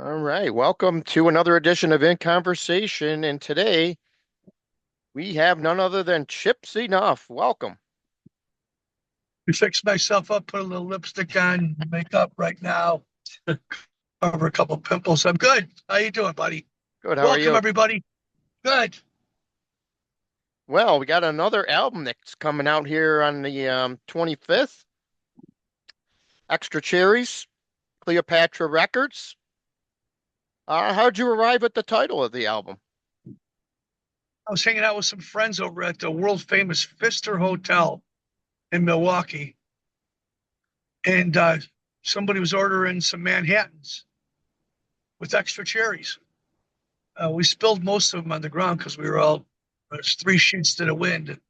All right, welcome to another edition of In Conversation, and today we have none other than Chips Enough. Welcome. I fix myself up, put a little lipstick on, makeup right now, cover a couple pimples. I'm good. How you doing, buddy? Good, how are Welcome, you? everybody. Good. Well, we got another album that's coming out here on the 25th. Xtra Cherries, Cleopatra Records. How'd you arrive at the title of the album? I was hanging out with some friends over at the world famous Pfister Hotel in Milwaukee, and somebody was ordering some Manhattans with extra cherries. We spilled most of them on the ground because we were all there's three sheets to the wind.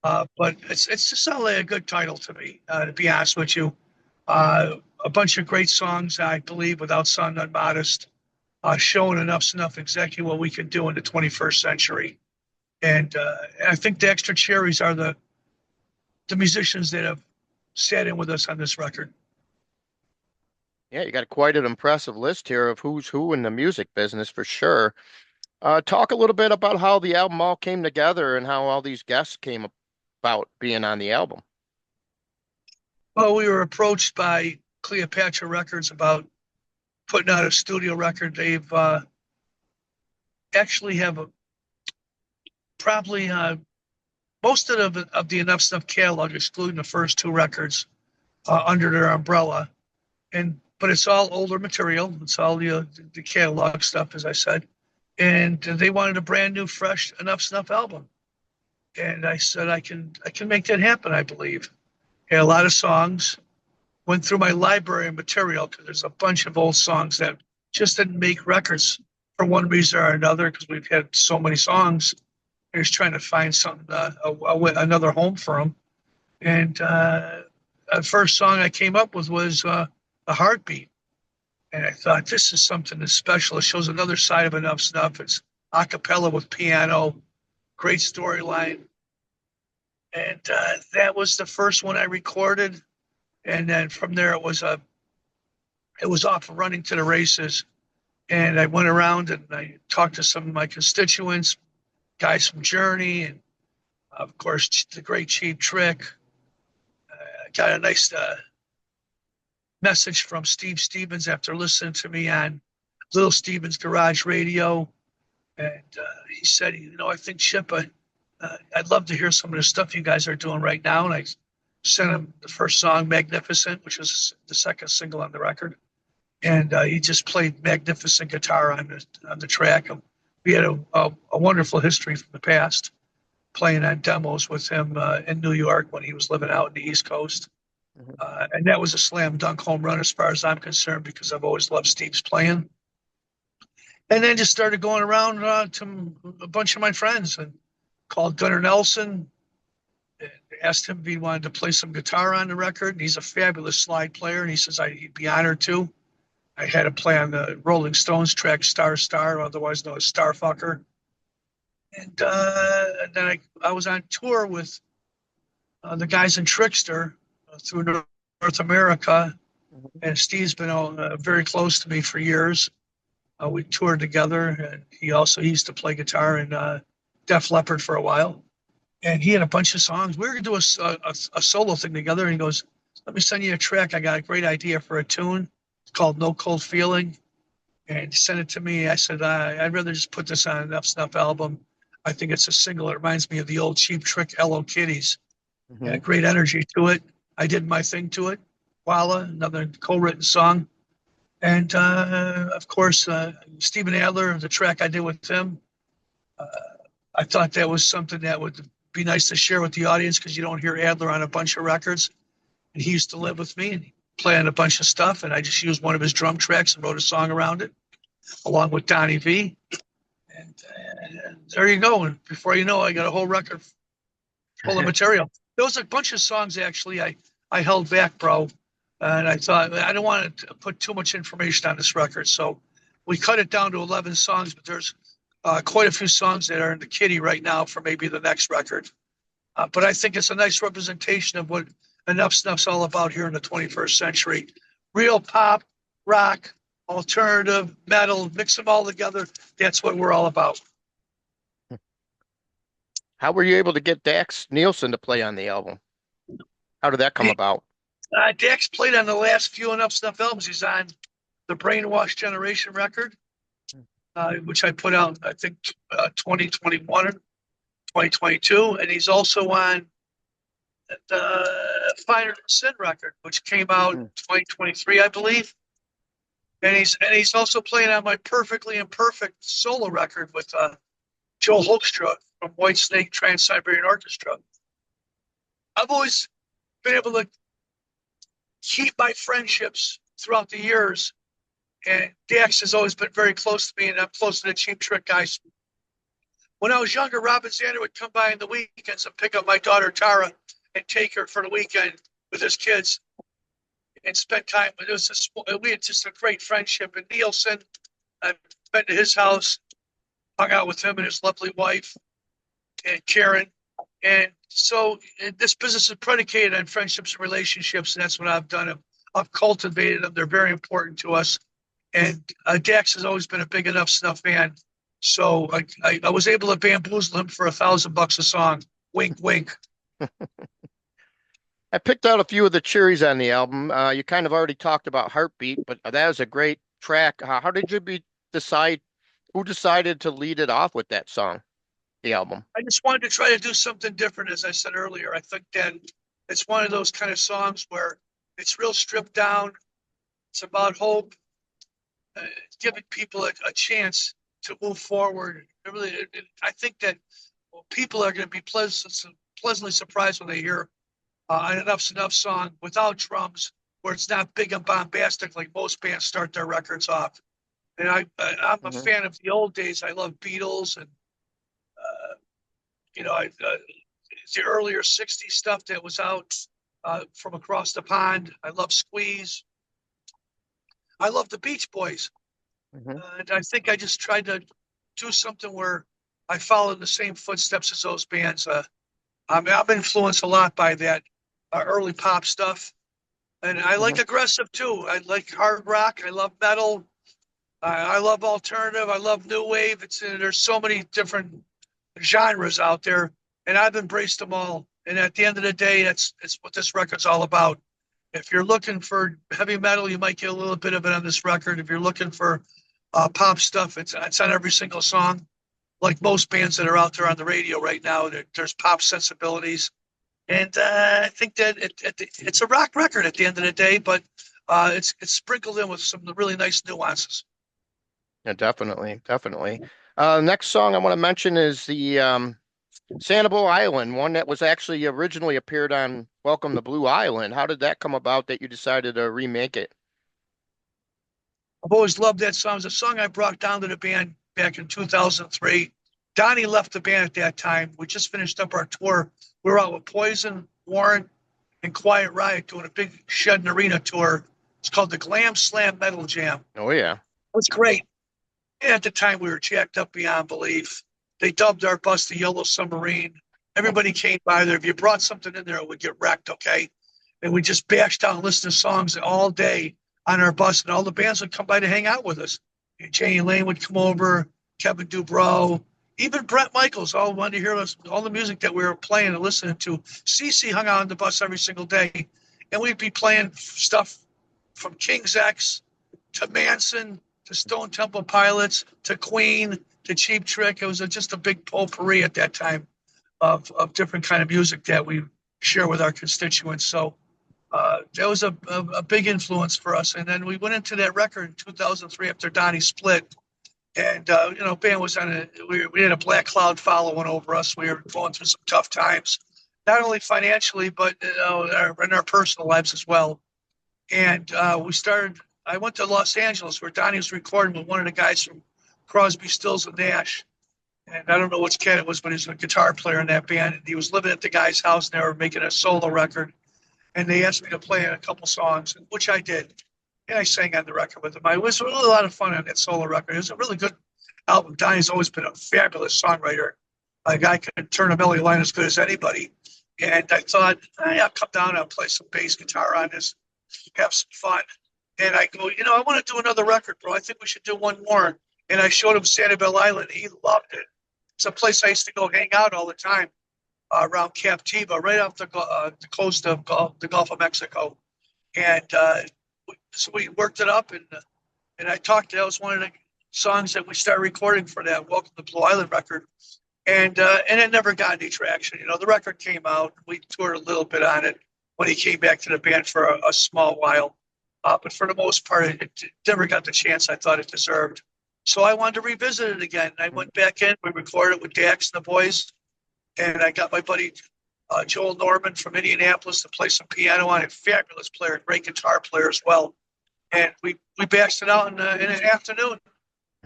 But it's just only a good title to me, to be honest with you. A bunch of great songs, I believe, without sounding unmodest, showing enough snuff exactly what we can do in the 21st century. And I think the extra cherries are the musicians that have sat in with us on this record. Yeah, you got quite an impressive list here of who's who in the music business for sure. Talk a little bit about how the album all came together and how all these guests came about being on the album. Well, we were approached by Cleopatra Records about putting out a studio record. They've actually have probably most of the Enough Snuff catalog, excluding the first two records, under their umbrella. But it's all older material. It's all the catalog stuff, as I said. And they wanted a brand new, fresh Enough Snuff album. And I said I can make that happen. I believe. Had a lot of songs. Went through my library of material because there's a bunch of old songs that just didn't make records for one reason or another because we've had so many songs. I was trying to find something, another home for them. And the first song I came up with was "A Heartbeat," and I thought this is something that's special. It shows another side of Enough Snuff. It's a cappella with piano, great storyline, and that was the first one I recorded. And then from there, it was off running to the races. And I went around and I talked to some of my constituents, guys from Journey, and of course the great Cheap Trick. Got a nice message from Steve Stevens after listening to me on Little Steven's Garage Radio, and he said, I think Chip, I'd love to hear some of the stuff you guys are doing right now. And I sent him the first song, Magnificent, which was the second single on the record. And he just played magnificent guitar on the track. We had a wonderful history from the past, playing on demos with him in New York when he was living out in the East Coast. And that was a slam dunk home run as far as I'm concerned because I've always loved Steve's playing. And then just started going around to a bunch of my friends and called Gunnar Nelson, asked him if he wanted to play some guitar on the record. And he's a fabulous slide player, and he says he'd be honored to. I had him play on the Rolling Stones track Star Star, otherwise known as Starfucker. And then I was on tour with the guys in Trickster through North America, and Steve's been very close to me for years. We toured together, and he used to play guitar in Def Leppard for a while. And he had a bunch of songs. We were going to do a solo thing together. And he goes, let me send you a track. I got a great idea for a tune. It's called No Cold Feeling. And he sent it to me. I said, I'd rather just put this on an Enough Snuff album. I think it's a single. It reminds me of the old Cheap Trick Hello Kitties. Had great energy to it. I did my thing to it. Voila, another co-written song. And of course, Steven Adler, the track I did with him, I thought that was something that would be nice to share with the audience because you don't hear Adler on a bunch of records. And he used to live with me and he played on a bunch of stuff. And I just used one of his drum tracks and wrote a song around it, along with Donnie V. And there you go. And before you know, I got a whole record full of material. There was a bunch of songs, actually, I held back, bro. And I thought, I don't want to put too much information on this record. So we cut it down to 11 songs, but there's quite a few songs that are in the kitty right now for maybe the next record. But I think it's a nice representation of what Enough Snuff's all about here in the 21st century. Real pop, rock, alternative, metal, mix them all together. That's what we're all about. How were you able to get Dax Nielsen to play on the album? How did that come about? Dax played on the last few Enough Snuff albums. He's on the Brainwash Generation record, which I put out, I think, 2021 or 2022. And he's also on the Finer Than Sin record, which came out 2023, I believe. And he's also playing on my Perfectly Imperfect solo record with Joel Hoekstra from Whitesnake Trans-Siberian Orchestra. I've always been able to keep my friendships throughout the years, and Dax has always been very close to me, and I'm close to the Cheap Trick guys. When I was younger, Robin Zander would come by on the weekends and pick up my daughter Tara and take her for the weekend with his kids and spend time. We had just a great friendship. And Nielsen, I've been to his house, hung out with him and his lovely wife and Karen. And so this business is predicated on friendships and relationships, and that's what I've done. I've cultivated them. They're very important to us. And Dax has always been a big Enough Snuff fan. So I was able to bamboozle him for $1,000 a song. Wink, wink. I picked out a few of the cherries on the album. You kind of already talked about Heartbeat, but that was a great track. How did you decide? Who decided to lead it off with that song, the album? I just wanted to try to do something different, as I said earlier. I think that it's one of those kind of songs where it's real stripped down. It's about hope, giving people a chance to move forward. I think that people are going to be pleasantly surprised when they hear an Enough's Enough song without drums, where it's not big and bombastic like most bands start their records off. And I'm a fan of the old days. I love Beatles and the earlier '60s stuff that was out from across the pond. I love Squeeze. I love the Beach Boys. And I think I just tried to do something where I followed the same footsteps as those bands. I'm influenced a lot by that early pop stuff. And I like aggressive too. I like hard rock. I love metal. I love alternative. I love new wave. There's so many different genres out there, and I've embraced them all. And at the end of the day, that's what this record's all about. If you're looking for heavy metal, you might get a little bit of it on this record. If you're looking for pop stuff, it's on every single song. Like most bands that are out there on the radio right now, there's pop sensibilities. And I think that it's a rock record at the end of the day, but it's sprinkled in with some really nice nuances. Yeah, definitely, definitely. Next song I want to mention is the Sanibel Island, one that was actually originally appeared on Welcome to Blue Island. How did that come about that you decided to remake it? I've always loved that song. It's a song I brought down to the band back in 2003. Donnie left the band at that time. We just finished up our tour. We were out with Poison, Warren, and Quiet Riot doing a big Shed and Arena tour. It's called the Glam Slam Metal Jam. Oh, yeah. It was great. And at the time, we were jacked up beyond belief. They dubbed our bus the Yellow Submarine. Everybody came by there. If you brought something in there, it would get wrecked, okay? And we just bashed out and listened to songs all day on our bus, and all the bands would come by to hang out with us. And Jay Lane would come over, Kevin Dubrow, even Brett Michaels, all wanted to hear us, all the music that we were playing and listening to. CC hung out on the bus every single day, and we'd be playing stuff from King's X to Manson to Stone Temple Pilots to Queen to Cheap Trick. It was just a big potpourri at that time of different kind of music that we share with our constituents. So that was a big influence for us. And then we went into that record in 2003 after Donnie split. And, band was we had a black cloud following over us. We were going through some tough times, not only financially, but in our personal lives as well. And I went to Los Angeles where Donnie was recording with one of the guys from Crosby, Stills, and Nash. And I don't know which cat it was, but he's a guitar player in that band. And he was living at the guy's house, and they were making a solo record. And they asked me to play a couple songs, which I did. And I sang on the record with him. It was really a lot of fun on that solo record. It was a really good album. Donnie's always been a fabulous songwriter. A guy can turn a melody line as good as anybody. And I thought, I'll come down and I'll play some bass guitar on this, have some fun. And I go, I want to do another record, bro. I think we should do one more. And I showed him Sanibel Island. He loved it. It's a place I used to go hang out all the time around Captiva, right off the coast of the Gulf of Mexico. And so we worked it up, and I talked. That was one of the songs that we started recording for that Welcome to Blue Island record. And it never got any traction. The record came out. We toured a little bit on it when he came back to the band for a small while. But for the most part, it never got the chance I thought it deserved. So I wanted to revisit it again. I went back in, we recorded it with Dax and the boys, and I got my buddy Joel Norman from Indianapolis to play some piano on it. Fabulous player, great guitar player as well. And we bashed it out in an afternoon,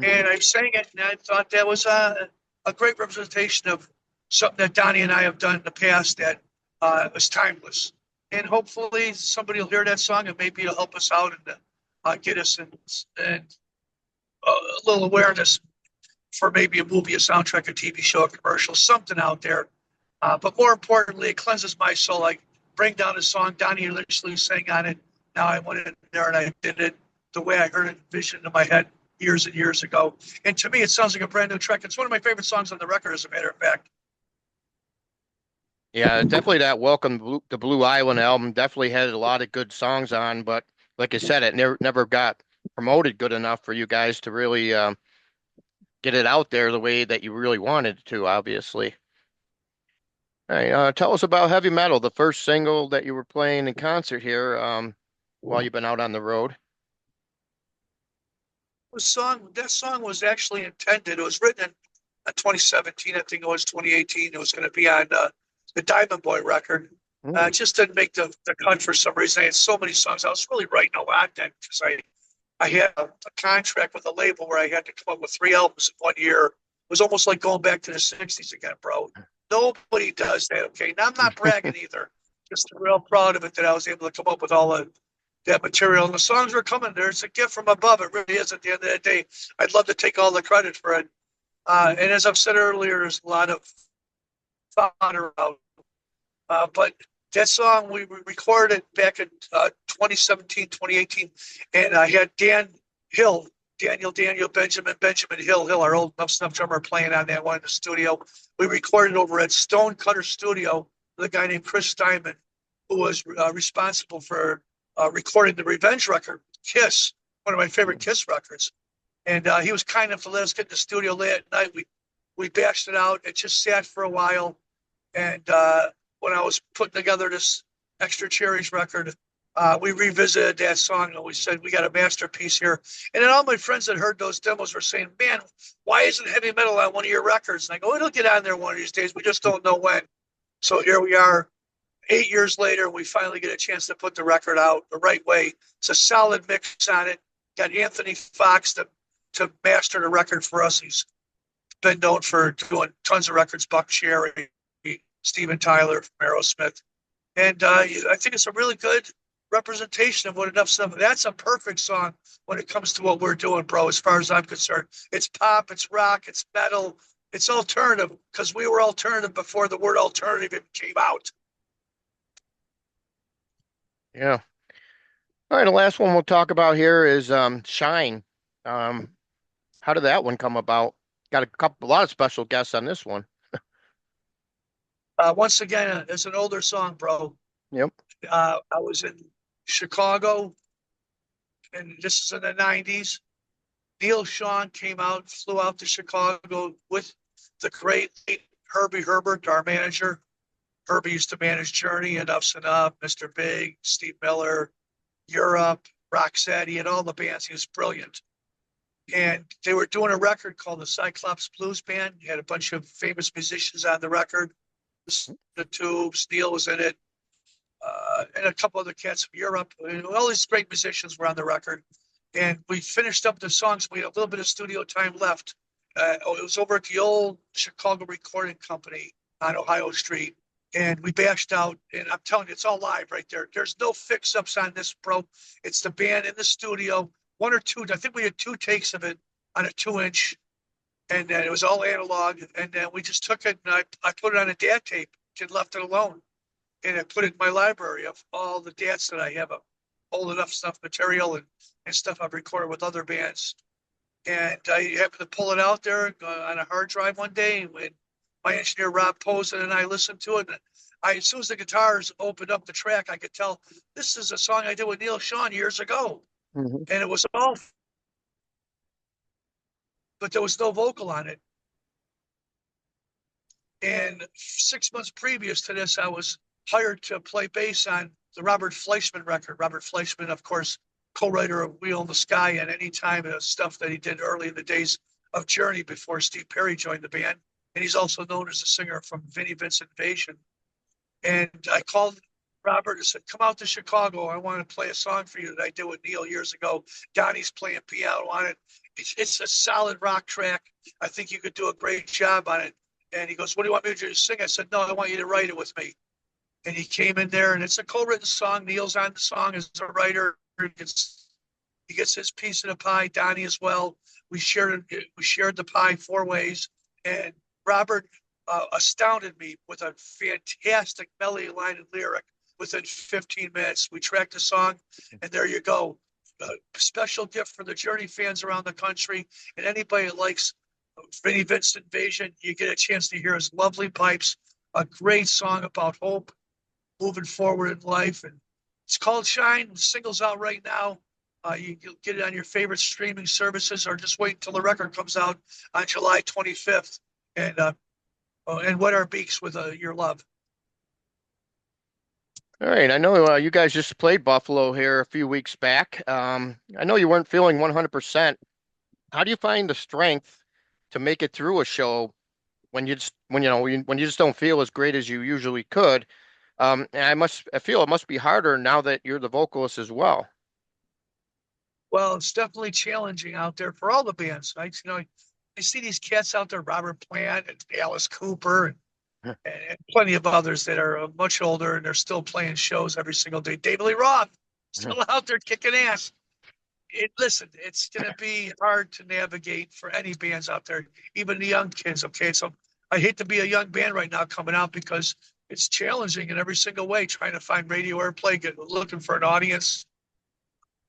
and I sang it, and I thought that was a great representation of something that Donnie and I have done in the past that was timeless. And hopefully somebody will hear that song and maybe it'll help us out and get us in a little awareness for maybe a movie, a soundtrack, a TV show, a commercial, something out there. But more importantly, it cleanses my soul. I bring down a song. Donnie literally sang on it. Now I went in there and I did it the way I heard it envisioned in my head years and years ago. And to me, it sounds like a brand new track. It's one of my favorite songs on the record, as a matter of fact. Yeah, definitely that Welcome to Blue Island album definitely had a lot of good songs on, but like I said, it never got promoted good enough for you guys to really get it out there the way that you really wanted to, obviously. All right, tell us about Heavy Metal, the first single that you were playing in concert here while you've been out on the road. That song was actually intended. It was written in 2017. I think it was 2018. It was going to be on the Diamond Boy record. Mm. It just didn't make the cut for some reason. I had so many songs. I was really writing a lot then because I had a contract with a label where I had to come up with 3 albums in 1 year. It was almost like going back to the 60s again, bro. Nobody does that, okay? Now, I'm not bragging either. Just real proud of it that I was able to come up with all of that material. And the songs were coming. There's a gift from above. It really is at the end of the day. I'd love to take all the credit for it. And as I've said earlier, there's a lot of fodder out. But that song, we recorded it back in 2017, 2018. And I had Daniel, Benjamin Hill, our old Nuff Snuff drummer, playing on that one in the studio. We recorded over at Stonecutter Studio with a guy named Chris Steinman, who was responsible for recording the Revenge record, Kiss, one of my favorite Kiss records. And he was kind enough to let us get in the studio late at night. We bashed it out. It just sat for a while. And when I was putting together this Xtra Cherries record, we revisited that song and we said, we got a masterpiece here. And then all my friends that heard those demos were saying, man, why isn't Heavy Metal on one of your records? And I go, it'll get on there one of these days. We just don't know when. So here we are, 8 years later, we finally get a chance to put the record out the right way. It's a solid mix on it. Got Anthony Fox to master the record for us. He's been known for doing tons of records, Buck Cherry, Steven Tyler from Aerosmith. And I think it's a really good representation of what Enough Stuff. That's a perfect song when it comes to what we're doing, bro, as far as I'm concerned. It's pop, it's rock, it's metal, it's alternative, because we were alternative before the word alternative even came out. Yeah. All right, the last one we'll talk about here is Shine. How did that one come about? Got a lot of special guests on this one. Once again, it's an older song, bro. Yep. I was in Chicago, and this is in the 90s. Neil Sean flew out to Chicago with the great Herbie Herbert, our manager. Herbie used to manage Journey and Ups and Up, Mr. Big, Steve Miller, Europe, Roxette, and all the bands. He was brilliant. And they were doing a record called the Cyclops Blues Band. He had a bunch of famous musicians on the record. The Tubes, Neil was in it, and a couple other cats from Europe. And all these great musicians were on the record. And we finished up the songs. We had a little bit of studio time left. It was over at the old Chicago Recording Company on Ohio Street. And we bashed out, and I'm telling you, it's all live right there. There's no fix-ups on this, bro. It's the band in the studio, one or two. I think we had 2 takes of it on a 2-inch, and then it was all analog. And then we just took it, and I put it on a DAT tape and left it alone. And I put it in my library of all the DATs that I have old enough stuff material and stuff I've recorded with other bands. And I happened to pull it out there on a hard drive one day. And my engineer Rob Posen and I listened to it. And as soon as the guitars opened up the track, I could tell this is a song I did with Neil Sean years ago. Hmm. And it was all, but there was no vocal on it. And 6 months previous to this, I was hired to play bass on the Robert Fleischman record. Robert Fleischman, of course, co-writer of Wheel in the Sky and any time stuff that he did early in the days of Journey before Steve Perry joined the band. And he's also known as a singer from Vinnie Vincent Invasion. And I called Robert and said, come out to Chicago. I want to play a song for you that I did with Neil years ago. Donnie's playing piano on it. It's a solid rock track. I think you could do a great job on it. And he goes, what do you want me to do to sing? I said, no, I want you to write it with me. And he came in there, and it's a co-written song. Neil's on the song as a writer. He gets his piece of the pie, Donnie as well. We shared the pie 4 ways. And Robert astounded me with a fantastic melody line and lyric within 15 minutes. We tracked the song, and there you go. A special gift for the Journey fans around the country and anybody that likes Vinnie Vincent Invasion. You get a chance to hear his lovely pipes, a great song about hope, moving forward in life. And it's called Shine. The single's out right now. You'll get it on your favorite streaming services, or just wait until the record comes out on July 25th. And wet our beaks with your love. All right. I know you guys just played Buffalo here a few weeks back. I know you weren't feeling 100%. How do you find the strength to make it through a show when when you just don't feel as great as you usually could? And I feel it must be harder now that you're the vocalist as well. Well, it's definitely challenging out there for all the bands. Right? I see these cats out there, Robert Plant and Alice Cooper and plenty of others that are much older and they're still playing shows every single day. David Lee Roth still out there kicking ass. Listen, it's going to be hard to navigate for any bands out there, even the young kids. Okay, so I hate to be a young band right now coming out because it's challenging in every single way, trying to find radio airplay, looking for an audience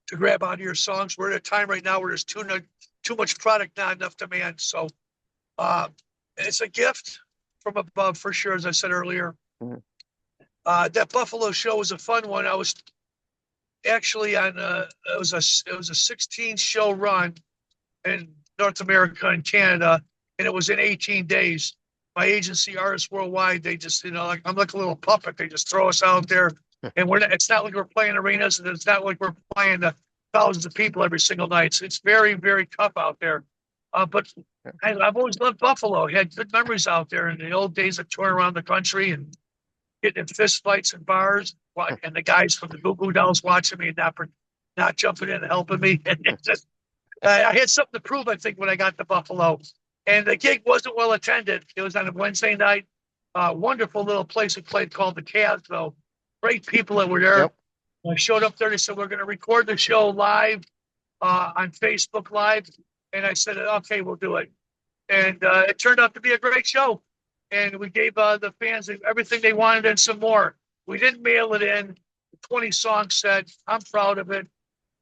to grab onto your songs. We're at a time right now where there's too much product, not enough demand. So it's a gift from above for sure, as I said earlier. Mhm. That Buffalo show was a fun one. I was actually on it was a 16 show run in North America and Canada, and it was in 18 days. My agency, Artists Worldwide, they just like I'm like a little puppet. They just throw us out there, and it's not like we're playing arenas, and it's not like we're playing to thousands of people every single night. It's very, very tough out there. But I've always loved Buffalo. I had good memories out there in the old days of touring around the country and getting in fist fights in bars, and the guys from the Goo Goo Dolls watching me and not jumping in and helping me. And I had something to prove, I think, when I got to Buffalo. And the gig wasn't well attended. It was on a Wednesday night. Wonderful little place we played called the Cavs, though. Great people that were there. Yep. I showed up there. They said, we're going to record the show live on Facebook Live. And I said, okay, we'll do it. And it turned out to be a great show. And we gave the fans everything they wanted and some more. We didn't mail it in. The 20 song set. I'm proud of it.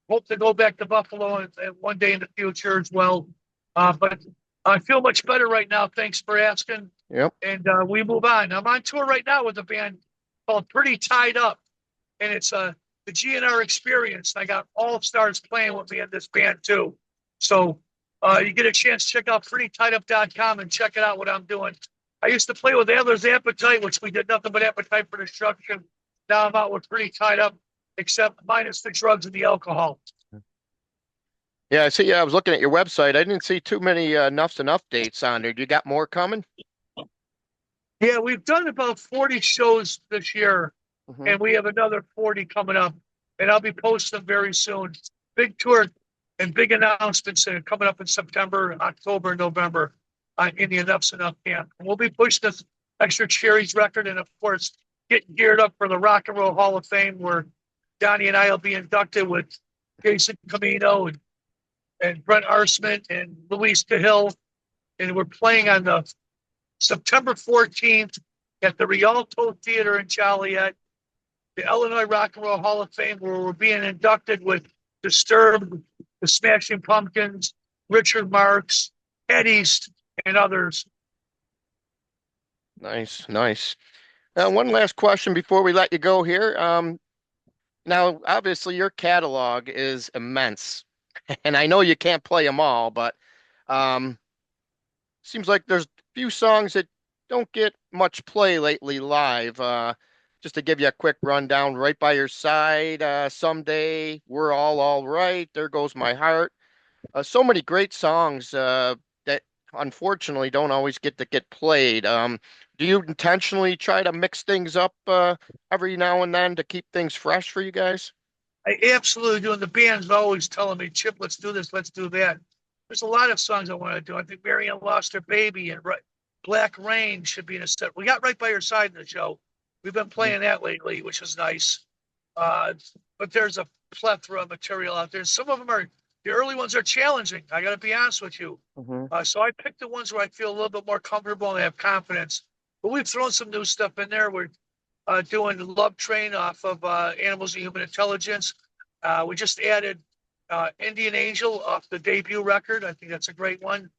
Hope to go back to Buffalo and one day in the future as well. But I feel much better right now. Thanks for asking. Yep. And we move on. I'm on tour right now with a band called Pretty Tied Up. And it's the GNR Experience. I got all stars playing with me in this band too. So you get a chance, check out prettytiedup.com and check it out what I'm doing. I used to play with Adler's Appetite, which we did nothing but Appetite for Destruction. Now I'm out with Pretty Tied Up, except minus the drugs and the alcohol. Yeah, I see. Yeah, I was looking at your website. I didn't see too many Nuffs and updates on there. You got more coming? Yeah, we've done about 40 shows this year, and we have another 40 coming up, and I'll be posting them very soon. Big tour and big announcements coming up in September, October, November in the Enough's Enough camp. And we'll be pushing this Xtra Cherries record and, of course, getting geared up for the Rock and Roll Hall of Fame where Donnie and I will be inducted with Jason Camino and Brent Arsman and Luis Cahill. And we're playing on the September 14th at the Rialto Theater in Joliet. the Illinois Rock and Roll Hall of Fame, where we're being inducted with Disturbed, the Smashing Pumpkins, Richard Marx, Ed East, and others. Nice, nice. One last question before we let you go here. Now, obviously, your catalog is immense, and I know you can't play them all, but um, seems like there's a few songs that don't get much play lately live. Just to give you a quick rundown, Right by Your Side, Someday, We're All Right, There Goes My Heart. So many great songs that unfortunately don't always get played. Do you intentionally try to mix things up every now and then to keep things fresh for you guys? I absolutely do. And the band's always telling me, Chip, let's do this, let's do that. There's a lot of songs I want to do. I think Marianne Lost Her Baby and Black Rain should be in a set. We got Right by Your Side in the show. We've been playing that lately, which is nice. Uh, but there's a plethora of material out there. Some of them are, the early ones are challenging. I got to be honest with you. Hmm. So I picked the ones where I feel a little bit more comfortable and have confidence. But we've thrown some new stuff in there. We're doing Love Train off of Animals and Human Intelligence. We just added Indian Angel off the debut record. I think that's a great one.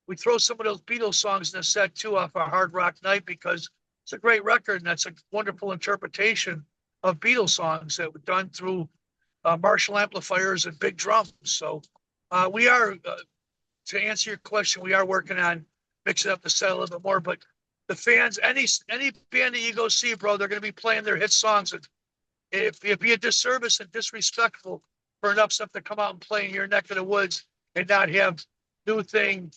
We throw some of those Beatles songs in the set too off our Hard Rock Night because it's a great record and that's a wonderful interpretation of Beatles songs that were done through Marshall amplifiers and big drums. So we are, to answer your question, we are working on mixing up the set a little bit more. But the fans, any band that you go see, bro, they're going to be playing their hit songs. And if it'd be a disservice and disrespectful for enough stuff to come out and play in your neck of the woods and not have New Thing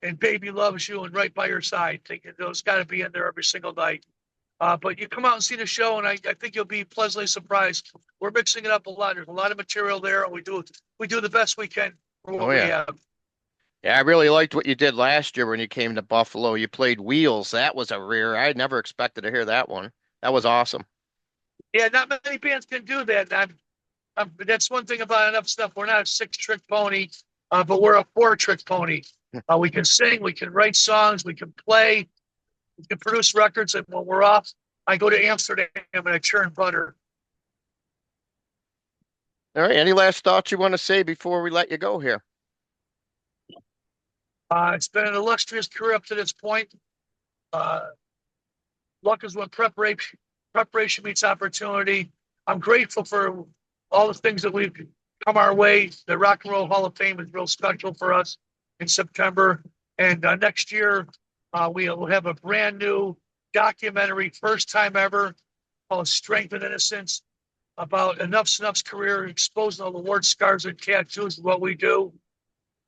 and Baby Loves You and Right by Your Side. Those got to be in there every single night. But you come out and see the show, and I think you'll be pleasantly surprised. We're mixing it up a lot. There's a lot of material there, and we do the best we can for Oh what we yeah. have. Yeah, I really liked what you did last year when you came to Buffalo. You played Wheels. That was a rare. I never expected to hear that one. That was awesome. Yeah, not many bands can do that. That's one thing about enough stuff. We're not a six-trick pony, but we're a four-trick pony. We can sing, we can write songs, we can play, we can produce records. And when we're off, I go to Amsterdam and I churn butter. All right. Any last thoughts you want to say before we let you go here? It's been an illustrious career up to this point. Uh, Luck is when preparation meets opportunity. I'm grateful for all the things that we've come our way. The Rock and Roll Hall of Fame is real special for us in September. And next year, we will have a brand new documentary, first time ever, called Strength and Innocence, about Enough Snuff's career, exposing all the warts, scars, and tattoos of what we do.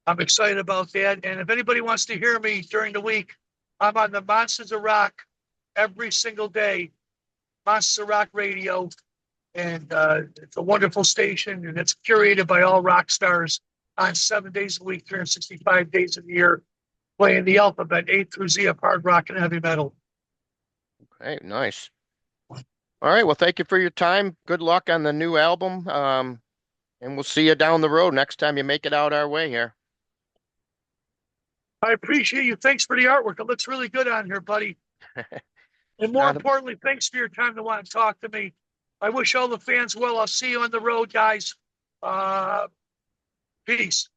I'm excited about that. And if anybody wants to hear me during the week, I'm on the Monsters of Rock every single day, Monsters of Rock Radio. And it's a wonderful station, and it's curated by all rock stars on 7 days a week, 365 days a year, playing the alphabet A through Z of hard rock and heavy metal. Hey, nice. All right. Well, thank you for your time. Good luck on the new album. And we'll see you down the road next time you make it out our way here. I appreciate you. Thanks for the artwork. It looks really good on here, buddy. And more Not a, importantly, thanks for your time to want to talk to me. I wish all the fans well. I'll see you on the road, guys. Peace.